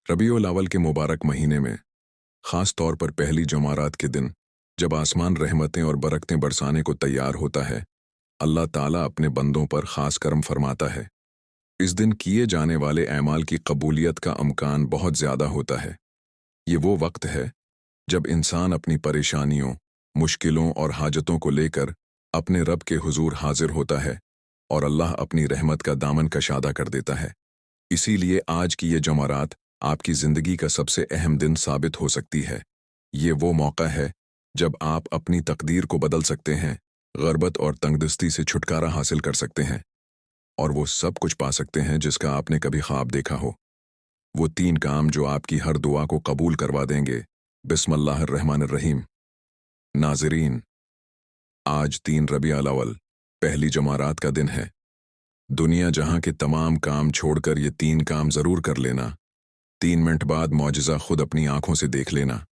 रबीउल अव्वल के मुबारक महीने में ख़ास तौर पर पहली जमारात के दिन जब आसमान रहमतें और बरकतें बरसाने को तैयार होता है, अल्लाह ताला अपने बंदों पर ख़ास करम फरमाता है। इस दिन किए जाने वाले ऐमाल की कबूलियत का अमकान बहुत ज़्यादा होता है। ये वो वक्त है जब इंसान अपनी परेशानियों, मुश्किलों और हाजतों को लेकर अपने रब के हुजूर हाजिर होता है और अल्लाह अपनी रहमत का दामन कशादा कर देता है। इसीलिए आज की ये जमारात आपकी ज़िंदगी का सबसे अहम दिन साबित हो सकती है। ये वो मौका है जब आप अपनी तकदीर को बदल सकते हैं, ग़र्बत और तंगदस्ती से छुटकारा हासिल कर सकते हैं और वो सब कुछ पा सकते हैं जिसका आपने कभी ख्वाब देखा हो। वो 3 काम जो आपकी हर दुआ को कबूल करवा देंगे। बिस्मिल्लाहिर्रहमानिर्रहीम। नाज़रीन, आज 3 रबीउल अव्वल पहली जमारात का दिन है। दुनिया जहां के तमाम काम छोड़कर ये 3 काम ज़रूर कर लेना। 3 मिनट बाद मौजज़ा खुद अपनी आंखों से देख लेना।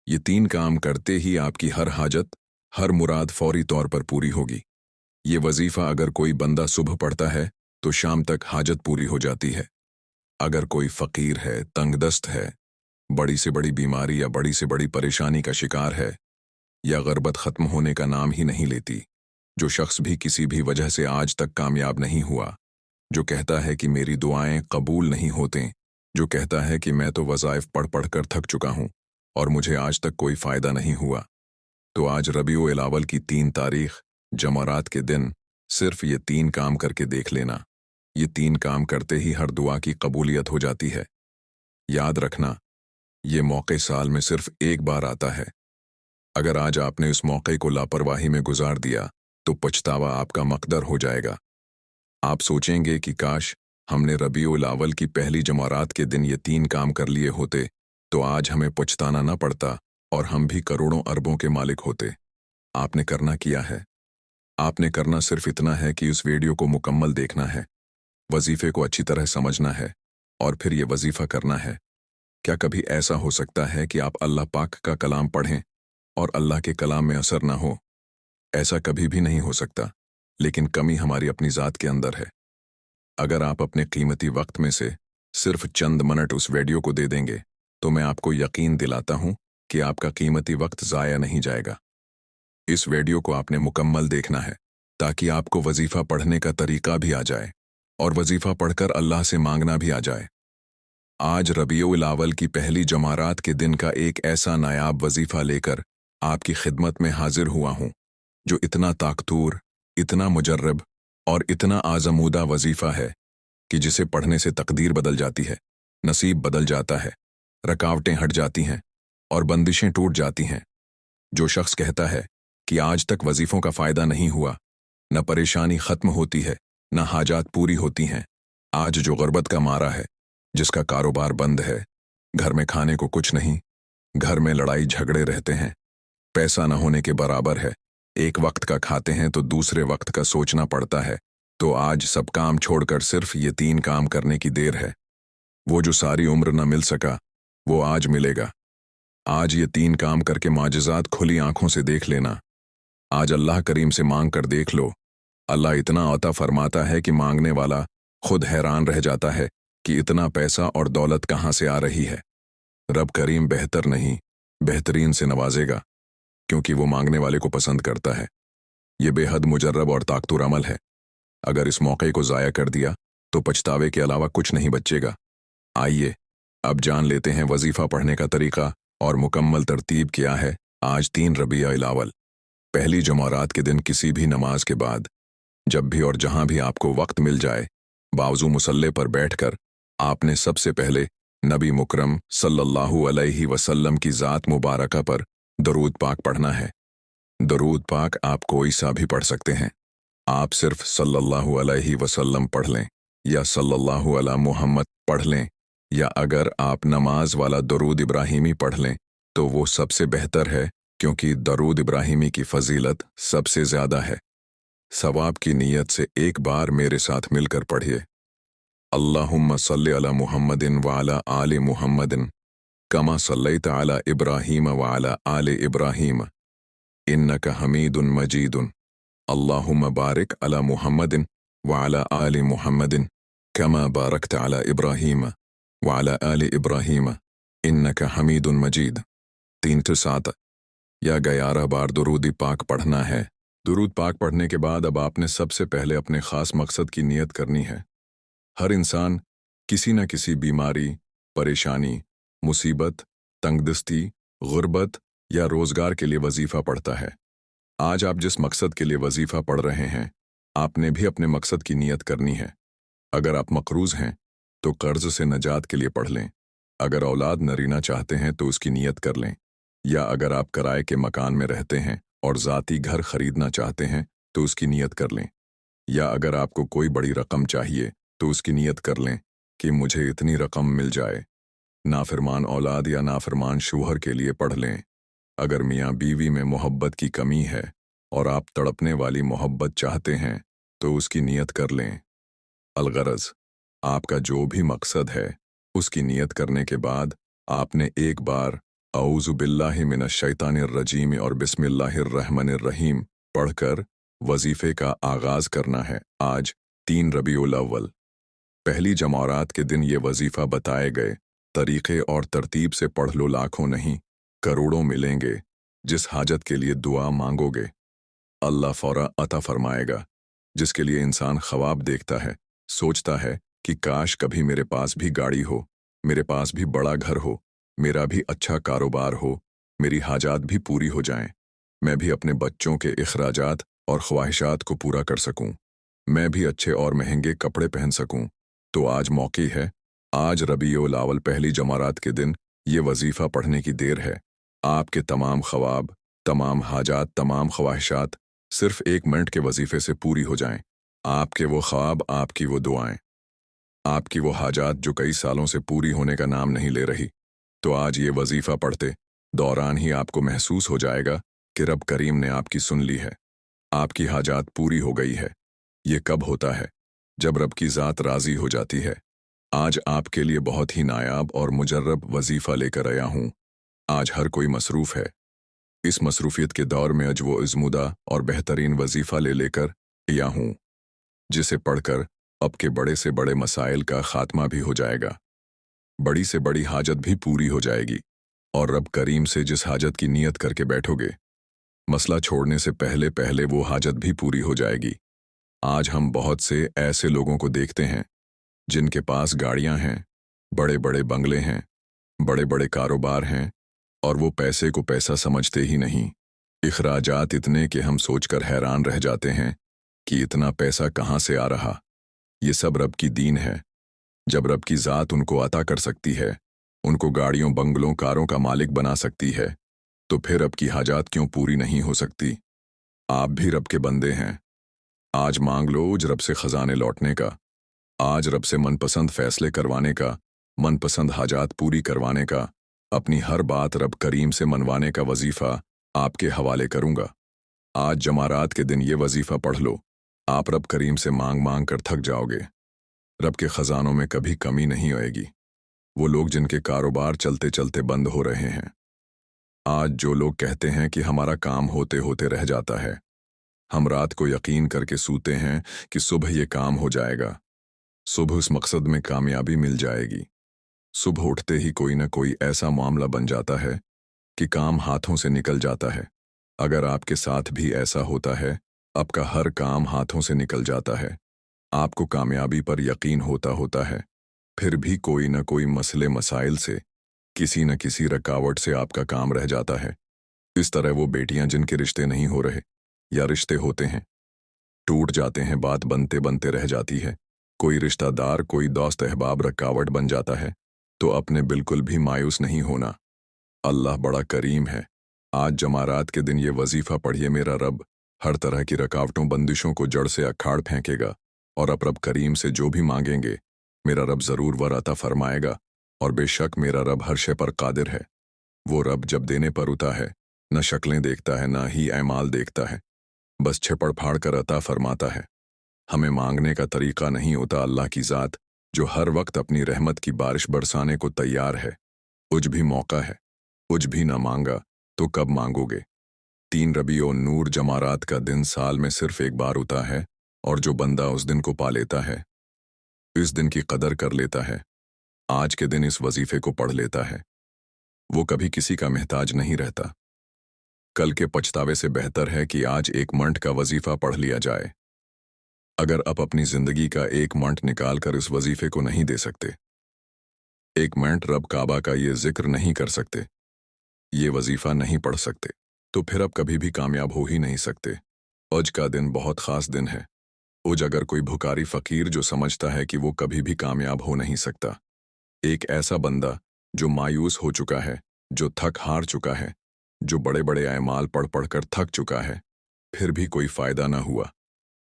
ये 3 काम करते ही आपकी हर हाजत, हर मुराद फौरी तौर पर पूरी होगी। ये वजीफ़ा अगर कोई बंदा सुबह पढ़ता है तो शाम तक हाजत पूरी हो जाती है। अगर कोई फ़कीर है, तंगदस्त है, बड़ी से बड़ी बीमारी या बड़ी से बड़ी परेशानी का शिकार है, या ग़र्बत ख़त्म होने का नाम ही नहीं लेती, जो शख्स भी किसी भी वजह से आज तक कामयाब नहीं हुआ, जो कहता है कि मेरी दुआएं कबूल नहीं होतें, जो कहता है कि मैं तो वज़ाइफ पढ़ पढ़ कर थक चुका हूँ और मुझे आज तक कोई फ़ायदा नहीं हुआ, तो आज रबीउल अव्वल की 3 तारीख जमारात के दिन सिर्फ ये 3 काम करके देख लेना। ये 3 काम करते ही हर दुआ की कबूलियत हो जाती है। याद रखना, ये मौके साल में सिर्फ एक बार आता है। अगर आज आपने इस मौके को लापरवाही में गुजार दिया तो पछतावा आपका मकदर हो जाएगा। आप सोचेंगे कि काश हमने रबीउल अव्वल की पहली जमारात के दिन ये 3 काम कर लिए होते तो आज हमें पछताना न पड़ता और हम भी करोड़ों अरबों के मालिक होते। आपने करना किया है। आपने करना सिर्फ इतना है कि उस वीडियो को मुकम्मल देखना है, वजीफे को अच्छी तरह समझना है और फिर ये वजीफा करना है। क्या कभी ऐसा हो सकता है कि आप अल्लाह पाक का कलाम पढ़ें और अल्लाह के कलाम में असर ना हो? ऐसा कभी भी नहीं हो सकता, लेकिन कमी हमारी अपनी ज़ात के अंदर है। अगर आप अपने कीमती वक्त में से सिर्फ चंद मिनट उस वीडियो को दे देंगे तो मैं आपको यकीन दिलाता हूं कि आपका कीमती वक्त ज़ाया नहीं जाएगा। इस वीडियो को आपने मुकम्मल देखना है ताकि आपको वजीफ़ा पढ़ने का तरीका भी आ जाए और वजीफ़ा पढ़कर अल्लाह से मांगना भी आ जाए। आज रबीउल अव्वल की पहली जमारात के दिन का एक ऐसा नायाब वजीफ़ा लेकर आपकी खिदमत में हाजिर हुआ हूँ जो इतना ताकतूर, इतना मुजर्रब और इतना आज़मूदा वजीफ़ा है कि जिसे पढ़ने से तकदीर बदल जाती है, नसीब बदल जाता है, रकावटें हट जाती हैं और बंदिशें टूट जाती हैं। जो शख्स कहता है कि आज तक वजीफ़ों का फ़ायदा नहीं हुआ, न परेशानी ख़त्म होती है, न हाजात पूरी होती हैं, आज जो ग़र्बत का मारा है, जिसका कारोबार बंद है, घर में खाने को कुछ नहीं, घर में लड़ाई झगड़े रहते हैं, पैसा न होने के बराबर है, एक वक्त का खाते हैं तो दूसरे वक्त का सोचना पड़ता है, तो आज सब काम छोड़कर सिर्फ ये 3 काम करने की देर है। वो जो सारी उम्र न मिल सका, वो आज मिलेगा। आज ये 3 काम करके माजिज़ात खुली आंखों से देख लेना। आज अल्लाह करीम से मांग कर देख लो। अल्लाह इतना अता फरमाता है कि मांगने वाला खुद हैरान रह जाता है कि इतना पैसा और दौलत कहाँ से आ रही है। रब करीम बेहतर नहीं, बेहतरीन से नवाजेगा, क्योंकि वो मांगने वाले को पसंद करता है। ये बेहद मुजर्रब और ताकतूर अमल है। अगर इस मौके को ज़ाया कर दिया तो पछतावे के अलावा कुछ नहीं बचेगा। आइए अब जान लेते हैं वजीफ़ा पढ़ने का तरीका और मुकम्मल तरतीब क्या है। आज 3 रबीउल अव्वल पहली जमारात के दिन किसी भी नमाज के बाद जब भी और जहां भी आपको वक्त मिल जाए, बावजू मुसल्ले पर बैठकर आपने सबसे पहले नबी मुकरम सल्लल्लाहु अलैहि वसल्लम की ज़ात मुबारका पर दरूद पाक पढ़ना है। दरूद पाक आप कोई सा भी पढ़ सकते हैं। आप सिर्फ सल्लल्लाहु अलैहि वसल्लम पढ़ लें या सल्लल्लाहु अला मुहम्मद पढ़ लें, या अगर आप नमाज वाला दरूद इब्राहिमी पढ़ लें तो वो सबसे बेहतर है, क्योंकि दरूद इब्राहिमी की फजीलत सबसे ज़्यादा है। सवाब की नीयत से एक बार मेरे साथ मिलकर पढ़िए। अल्लाहुम्मा सल्लि अला मुहम्मदिन व अला आले मुहम्मदिन कमा सल्लैता अला इब्राहीम व अला आले इब्राहीम इन्नका हमीदुन मजीदुन। अल्लाहुम्मा बारिक अला मुहम्मदिन व अला आले मुहम्मदिन कमा बारकता अला इब्राहीम वअला आलि इब्राहीम इन्नका हमीदुन मजीद। 307 या 11 बार दुरूद पाक पढ़ना है। दुरूद पाक पढ़ने के बाद अब आपने सबसे पहले अपने ख़ास मकसद की नियत करनी है। हर इंसान किसी न किसी बीमारी, परेशानी, मुसीबत, तंगदस्ती, गुर्बत या रोज़गार के लिए वजीफ़ा पढ़ता है। आज आप जिस मकसद के लिए वजीफ़ा पढ़ रहे हैं, आपने भी अपने मकसद की नियत करनी है। अगर आप मकरूज़ हैं तो कर्ज से नजात के लिए पढ़ लें। अगर औलाद नरीना चाहते हैं तो उसकी नियत कर लें। या अगर आप किराए के मकान में रहते हैं और ज़ाती घर खरीदना चाहते हैं तो उसकी नियत कर लें। या अगर आपको कोई बड़ी रकम चाहिए तो उसकी नियत कर लें कि मुझे इतनी रकम मिल जाए। नाफरमान औलाद या नाफरमान शूहर के लिए पढ़ लें। अगर मियाँ बीवी में मोहब्बत की कमी है और आप तड़पने वाली मोहब्बत चाहते हैं तो उसकी नियत कर लें। अलगरज, आपका जो भी मकसद है उसकी नियत करने के बाद आपने एक बार औज़ु बिल्लाहि मिनश शैतानिर रजीम और बिस्मिल्लाहिर रहमानिर रहीम पढ़कर वजीफे का आगाज करना है। आज 3 रबीउल अव्वल, पहली जमारात के दिन ये वजीफा बताए गए तरीक़े और तरतीब से पढ़ लो। लाखों नहीं करोड़ों मिलेंगे। जिस हाजत के लिए दुआ मांगोगे अल्लाह फौरा अता फरमाएगा। जिसके लिए इंसान ख्वाब देखता है, सोचता है कि काश कभी मेरे पास भी गाड़ी हो, मेरे पास भी बड़ा घर हो, मेरा भी अच्छा कारोबार हो, मेरी हाजात भी पूरी हो जाएं, मैं भी अपने बच्चों के इखराजात और ख्वाहिशात को पूरा कर सकूं, मैं भी अच्छे और महंगे कपड़े पहन सकूं। तो आज मौके है, आज रबीउल अव्वल पहली जमारात के दिन ये वजीफ़ा पढ़ने की देर है। आपके तमाम ख्वाब, तमाम हाजात, तमाम ख्वाहिशात सिर्फ 1 मिनट के वजीफे से पूरी हो जाएं। आपके वो ख्वाब, आपकी वो दुआएं, आपकी वो हाजात जो कई सालों से पूरी होने का नाम नहीं ले रही। तो आज ये वजीफा पढ़ते दौरान ही आपको महसूस हो जाएगा कि रब करीम ने आपकी सुन ली है, आपकी हाजात पूरी हो गई है। ये कब होता है? जब रब की ज़ात राज़ी हो जाती है। आज आपके लिए बहुत ही नायाब और मुजर्रब वजीफा लेकर आया हूँ। आज हर कोई मसरूफ़ है। इस मसरूफियत के दौर में आज वो इज़्मुदा और बेहतरीन वजीफ़ा लेकर आया हूँ, जिसे पढ़कर अब के बड़े से बड़े मसाइल का खात्मा भी हो जाएगा, बड़ी से बड़ी हाजत भी पूरी हो जाएगी। और रब करीम से जिस हाजत की नियत करके बैठोगे, मसला छोड़ने से पहले पहले वो हाजत भी पूरी हो जाएगी। आज हम बहुत से ऐसे लोगों को देखते हैं जिनके पास गाड़ियां हैं, बड़े बड़े बंगले हैं, बड़े बड़े कारोबार हैं, और वो पैसे को पैसा समझते ही नहीं। इखराजात इतने कि हम सोचकर हैरान रह जाते हैं कि इतना पैसा कहाँ से आ रहा। ये सब रब की दीन है। जब रब की ज़ात उनको अता कर सकती है, उनको गाड़ियों, बंगलों, कारों का मालिक बना सकती है, तो फिर रब की हाजात क्यों पूरी नहीं हो सकती? आप भी रब के बंदे हैं। आज मांग लो उज रब से खजाने लौटने का, आज रब से मनपसंद फैसले करवाने का, मनपसंद हाजात पूरी करवाने का, अपनी हर बात रब करीम से मनवाने का वजीफ़ा आपके हवाले करूंगा। आज जमारात के दिन ये वजीफ़ा पढ़ लो। आप रब करीम से मांग मांग कर थक जाओगे। रब के खजानों में कभी कमी नहीं आएगी। वो लोग जिनके कारोबार चलते चलते बंद हो रहे हैं, आज जो लोग कहते हैं कि हमारा काम होते होते रह जाता है, हम रात को यकीन करके सूते हैं कि सुबह ये काम हो जाएगा, सुबह उस मकसद में कामयाबी मिल जाएगी। सुबह उठते ही कोई न कोई ऐसा मामला बन जाता है कि काम हाथों से निकल जाता है। अगर आपके साथ भी ऐसा होता है, आपका हर काम हाथों से निकल जाता है, आपको कामयाबी पर यकीन होता है, फिर भी कोई न कोई मसले मसाइल से, किसी न किसी रुकावट से आपका काम रह जाता है। इस तरह वो बेटियां जिनके रिश्ते नहीं हो रहे या रिश्ते होते हैं, टूट जाते हैं, बात बनते बनते रह जाती है, कोई रिश्तेदार, कोई दोस्त अहबाब रुकावट बन जाता है, तो अपने बिल्कुल भी मायूस नहीं होना। अल्लाह बड़ा करीम है। आज जमारात के दिन ये वजीफ़ा पढ़िए। मेरा रब हर तरह की रुकावटों, बंदिशों को जड़ से अखाड़ फेंकेगा, और अब रब करीम से जो भी मांगेंगे मेरा रब ज़रूर वर अता फरमाएगा। और बेशक मेरा रब हर शे पर कादिर है। वो रब जब देने पर उता है, न शक्लें देखता है, न ही ऐमाल देखता है, बस छिपड़ फाड़ कर अता फरमाता है। हमें मांगने का तरीक़ा नहीं होता। अल्लाह की ज़ात जो हर वक्त अपनी रहमत की बारिश बरसाने को तैयार है। कुछ भी मौका है, कुछ भी ना मांगा तो कब मांगोगे? 3 रबीउन नूर जमारात का दिन साल में सिर्फ एक बार होता है, और जो बंदा उस दिन को पा लेता है, इस दिन की कदर कर लेता है, आज के दिन इस वजीफे को पढ़ लेता है, वो कभी किसी का महताज नहीं रहता। कल के पछतावे से बेहतर है कि आज एक मंट का वजीफा पढ़ लिया जाए। अगर आप अपनी जिंदगी का एक मंट निकाल कर इस वजीफे को नहीं दे सकते, एक मिनट रब काबा का ये जिक्र नहीं कर सकते, ये वजीफा नहीं पढ़ सकते, तो फिर आप कभी भी कामयाब हो ही नहीं सकते। आज का दिन बहुत खास दिन है। आज अगर कोई भुखारी फकीर जो समझता है कि वो कभी भी कामयाब हो नहीं सकता, एक ऐसा बंदा जो मायूस हो चुका है, जो थक हार चुका है, जो बड़े बड़े अमाल पढ़ पढ़ कर थक चुका है, फिर भी कोई फायदा ना हुआ,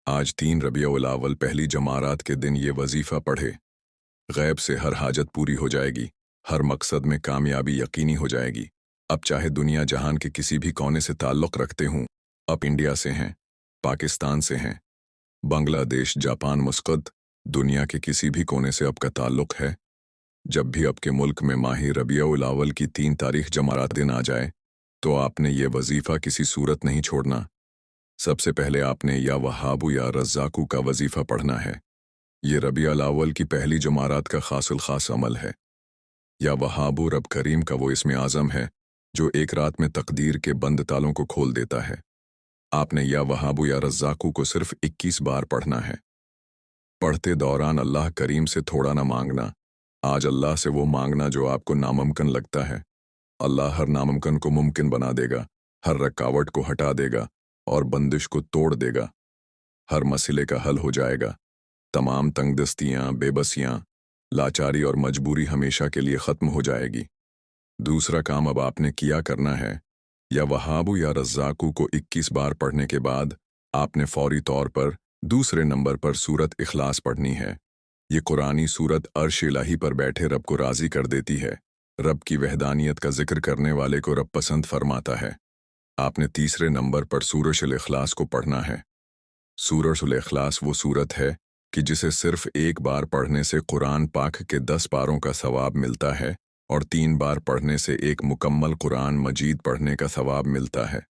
आज 3 रबीउल अव्वल पहली जमारात के दिन ये वजीफा पढ़े। गैब से हर हाजत पूरी हो जाएगी, हर मकसद में कामयाबी यकीनी हो जाएगी। अब चाहे दुनिया जहान के किसी भी कोने से ताल्लुक़ रखते हों, आप इंडिया से हैं, पाकिस्तान से हैं, बांग्लादेश, जापान, मुस्कत, दुनिया के किसी भी कोने से आपका ताल्लुक़ है, जब भी आपके मुल्क में माही रबीउल अव्वल की 3 तारीख जमारात दिन आ जाए, तो आपने ये वजीफ़ा किसी सूरत नहीं छोड़ना। सबसे पहले आपने या वहाबू या रज़्ज़ाकू का वजीफ़ा पढ़ना है। ये रबीउल अव्वल की पहली जमारात का खासुल खास अमल है। या वहाबू रब करीम का वो इस्म आज़म है जो एक रात में तकदीर के बंद तालों को खोल देता है। आपने या वहाबू या रज़्ज़ाकू को सिर्फ 21 बार पढ़ना है। पढ़ते दौरान अल्लाह करीम से थोड़ा ना मांगना, आज अल्लाह से वो मांगना जो आपको नामुमकिन लगता है। अल्लाह हर नामुमकिन को मुमकिन बना देगा, हर रुकावट को हटा देगा और बंदिश को तोड़ देगा। हर मसले का हल हो जाएगा। तमाम तंगदस्तियाँ, बेबसियाँ, लाचारी और मजबूरी हमेशा के लिए ख़त्म हो जाएगी। दूसरा काम अब आपने किया करना है, या वहाबू या रज़्ज़ाकू को 21 बार पढ़ने के बाद आपने फौरी तौर पर दूसरे नंबर पर सूरत इखलास पढ़नी है। ये कुरानी सूरत अर्श इलाही पर बैठे रब को राज़ी कर देती है। रब की वहदानियत का जिक्र करने वाले को रब पसंद फरमाता है। आपने तीसरे नंबर पर सूरह इखलास को पढ़ना है। सूरह इखलास वो सूरत है कि जिसे सिर्फ एक बार पढ़ने से कुरान पाक के 10 पारों का सवाब मिलता है और 3 बार पढ़ने से एक मुकम्मल कुरान मजीद पढ़ने का सवाब मिलता है।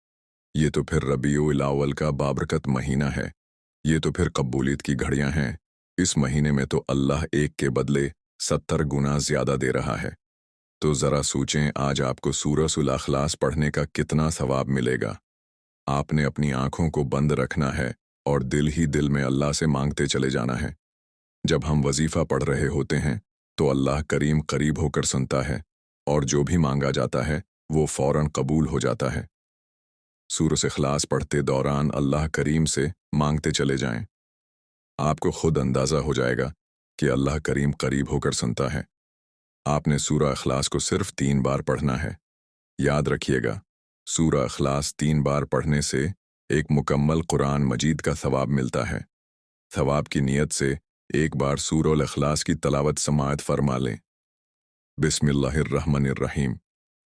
ये तो फिर रबीउल अव्वल का बाबरकत महीना है। ये तो फिर कबूलियत की घड़ियां हैं। इस महीने में तो अल्लाह एक के बदले 70 गुना ज़्यादा दे रहा है। तो ज़रा सोचें, आज आपको सूरह इखलास पढ़ने का कितना सवाब मिलेगा। आपने अपनी आँखों को बंद रखना है और दिल ही दिल में अल्लाह से मांगते चले जाना है। जब हम वजीफ़ा पढ़ रहे होते हैं तो अल्लाह करीम करीब होकर सुनता है और जो भी मांगा जाता है वो फ़ौरन कबूल हो जाता है। सूरह इखलास पढ़ते दौरान अल्लाह करीम से मांगते चले जाएं। आपको खुद अंदाज़ा हो जाएगा कि अल्लाह करीम करीब होकर सुनता है। आपने सूरह इखलास को सिर्फ 3 बार पढ़ना है। याद रखिएगा, सूरह इखलास 3 बार पढ़ने से एक मुकम्मल कुरान मजीद का सवाब मिलता है। सवाब की नीयत से एक बार सूरह इखलास की तलावत समाअत फरमा लें। बिस्मिल्लाहिर्रहमानिर्रहीम।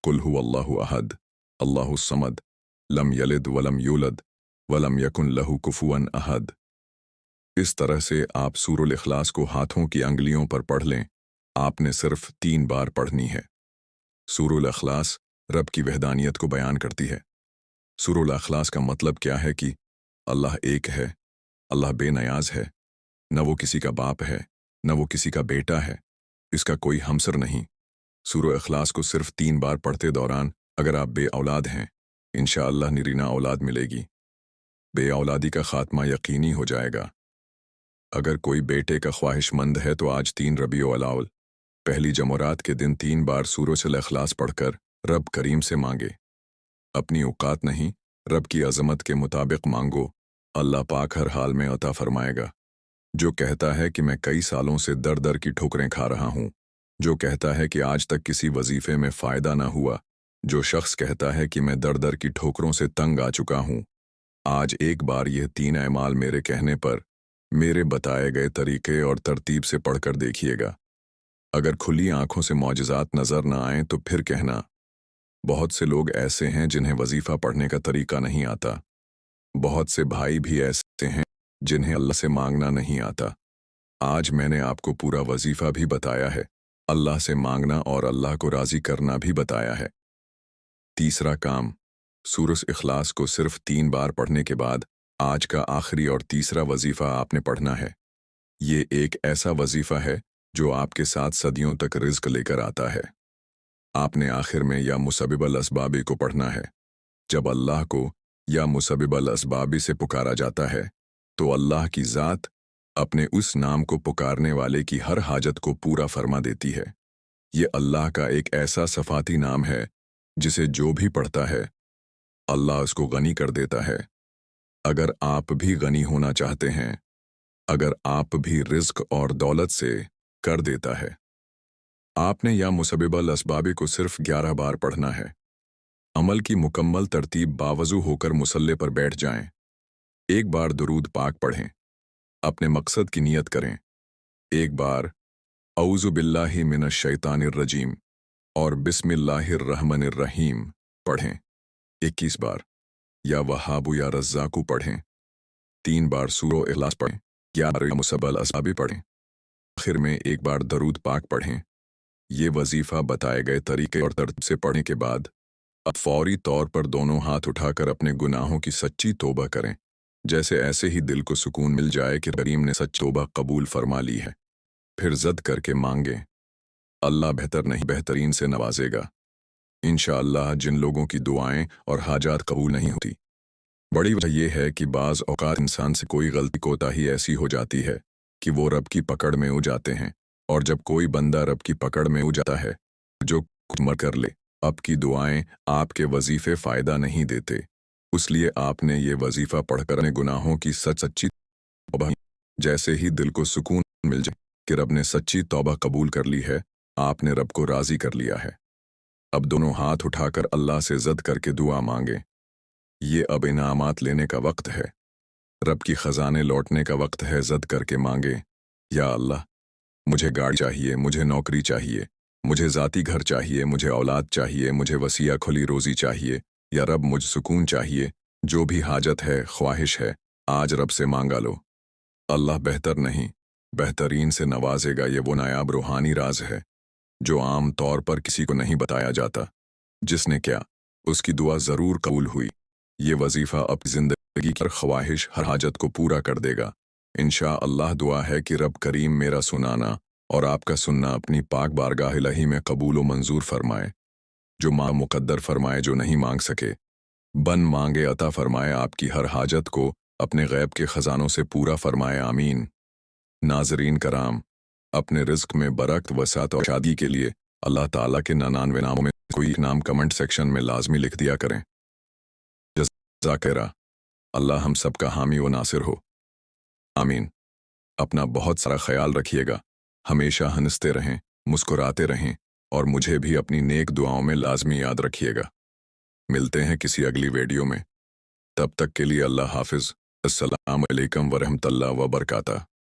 कुल हुवल्लाहु अहद, अल्लाहुस समद, लम यलिद वलम यूलद वलम यकुन लहू कुफुवन अहद। इस तरह से आप सूरह इखलास को हाथों की अंगुलियों पर पढ़ लें। आपने सिर्फ 3 बार पढ़नी है। सूरह इखलास रब की वहदानियत को बयान करती है। सूरह इखलास का मतलब क्या है कि अल्लाह एक है, अल्लाह बेनियाज है, न वो किसी का बाप है, न वो किसी का बेटा है, इसका कोई हमसर नहीं। सूरह इखलास को सिर्फ 3 बार पढ़ते दौरान अगर आप बे औलाद हैं, इंशाअल्लाह निरीना औलाद मिलेगी। बे औलादी का खात्मा यकीनी हो जाएगा। अगर कोई बेटे का ख्वाहिशमंद है तो आज 3 रबीउल अव्वल पहली जमुरात के दिन 3 बार सूरह इखलास पढ़कर रब करीम से मांगे। अपनी औकात नहीं, रब की अज़मत के मुताबिक मांगो, अल्लाह पाक हर हाल में अता फरमाएगा। जो कहता है कि मैं कई सालों से दर दर की ठोकरें खा रहा हूँ, जो कहता है कि आज तक किसी वजीफे में फ़ायदा ना हुआ, जो शख्स कहता है कि मैं दर दर की ठोकरों से तंग आ चुका हूँ, आज एक बार यह 3 अमाल मेरे कहने पर मेरे बताए गए तरीके और तरतीब से पढ़कर देखिएगा। अगर खुली आंखों से मौजज़ात नज़र न आएं तो फिर कहना। बहुत से लोग ऐसे हैं जिन्हें वजीफ़ा पढ़ने का तरीका नहीं आता। बहुत से भाई भी ऐसे हैं जिन्हें अल्लाह से मांगना नहीं आता। आज मैंने आपको पूरा वजीफ़ा भी बताया है, अल्लाह से मांगना और अल्लाह को राज़ी करना भी बताया है। तीसरा काम, सूरह इखलास को सिर्फ 3 बार पढ़ने के बाद आज का आखिरी और तीसरा वजीफ़ा आपने पढ़ना है। ये एक ऐसा वजीफ़ा है जो आपके साथ सदियों तक रिज्क लेकर आता है। आपने आखिर में या मुसब्बिबल असबाबी को पढ़ना है। जब अल्लाह को या मुसब्बिबल असबाबी से पुकारा जाता है, तो अल्लाह की ज़ात अपने उस नाम को पुकारने वाले की हर हाजत को पूरा फरमा देती है। ये अल्लाह का एक ऐसा सफाती नाम है, जिसे जो भी पढ़ता है, अल्लाह उसको गनी कर देता है। अगर आप भी गनी होना चाहते हैं, अगर आप भी रिज्क और दौलत से कर देता है, आपने या मुसब्बिबल असबाबी को सिर्फ 11 बार पढ़ना है। अमल की मुकम्मल तरतीब बावजू होकर मुसल्ले पर बैठ जाएं। एक बार दुरूद पाक पढ़ें, अपने मकसद की नियत करें। एक बार औज़ु बिल्लाहि मिनश शैतानिर रजीम और बिस्मिल्लाहिर रहमानिर रहीम पढ़ें। 21 बार या वहाबु या रज़्ज़ाकु पढ़ें। 3 बार सूरह इखलास पढ़ें। 11 या मुसब्बिबल असबाबी पढ़ें। आखिर में एक बार दरूद पाक पढ़ें। ये वजीफ़ा बताए गए तरीके और तरतीब से पढ़ने के बाद अब फौरी तौर पर दोनों हाथ उठाकर अपने गुनाहों की सच्ची तौबा करें। जैसे ऐसे ही दिल को सुकून मिल जाए कि करीम ने सच तौबा कबूल फरमा ली है। फिर ज़द करके मांगें, अल्लाह बेहतर नहीं बेहतरीन से नवाजेगा। इंशाअल्लाह जिन लोगों की दुआएं और हाजात कबूल नहीं होती, बड़ी वजह यह है कि बाज़ औक़ात इंसान से कोई गलती कोताही ऐसी हो जाती है कि वो रब की पकड़ में हो जाते हैं। और जब कोई बंदा रब की पकड़ में हो जाता है, जो कुछ मर कर ले, आपकी दुआएं आपके वजीफ़े फ़ायदा नहीं देते। इसलिए आपने ये वजीफ़ा पढ़कर अपने गुनाहों की सच्ची तौबा, जैसे ही दिल को सुकून मिल जाए कि रब ने सच्ची तौबा कबूल कर ली है, आपने रब को राज़ी कर लिया है। अब दोनों हाथ उठाकर अल्लाह से ज़द करके दुआ मांगें। ये अब इनामात लेने का वक्त है, रब की ख़जाने लौटने का वक्त है। ज़द करके मांगें, या अल्लाह, मुझे गाड़ी चाहिए, मुझे नौकरी चाहिए, मुझे ज़ाती घर चाहिए, मुझे औलाद चाहिए, मुझे वसीया खुली रोज़ी चाहिए, या रब मुझे सुकून चाहिए। जो भी हाजत है, ख्वाहिश है, आज रब से मांगा लो। अल्लाह बेहतर नहीं बेहतरीन से नवाजेगा। ये वो नायाब रूहानी राज है जो आम तौर पर किसी को नहीं बताया जाता। जिसने क्या, उसकी दुआ ज़रूर कबूल हुई। ये वजीफ़ा अपनी ज़िंदगी की हर ख्वाहिश, हर हाजत को पूरा कर देगा। इंशाअल्लाह दुआ है कि रब करीम मेरा सुनाना और आपका सुनना अपनी पाक बारगाह इलाही में कबूल व मंजूर फरमाए। जो माँ मुकद्दर फरमाए, जो नहीं मांग सके बन मांगे अता फरमाए। आपकी हर हाजत को अपने गैब के ख़जानों से पूरा फरमाए, आमीन। नाज़रीन कराम, अपने रिज़्क में बरकत, वसात और शादी के लिए अल्लाह ताला के 99 नामों में कोई एक नाम कमेंट सेक्शन में लाजमी लिख दिया करें। जज़ाकल्लाह। अल्लाह हम सबका हामी व नासिर हो, आमीन। अपना बहुत सारा ख्याल रखिएगा। हमेशा हंसते रहें, मुस्कुराते रहें और मुझे भी अपनी नेक दुआओं में लाजमी याद रखिएगा। मिलते हैं किसी अगली वीडियो में। तब तक के लिए अल्लाह हाफिज़। अस्सलामु अलैकुम व रहमतुल्लाह व बरकातहू।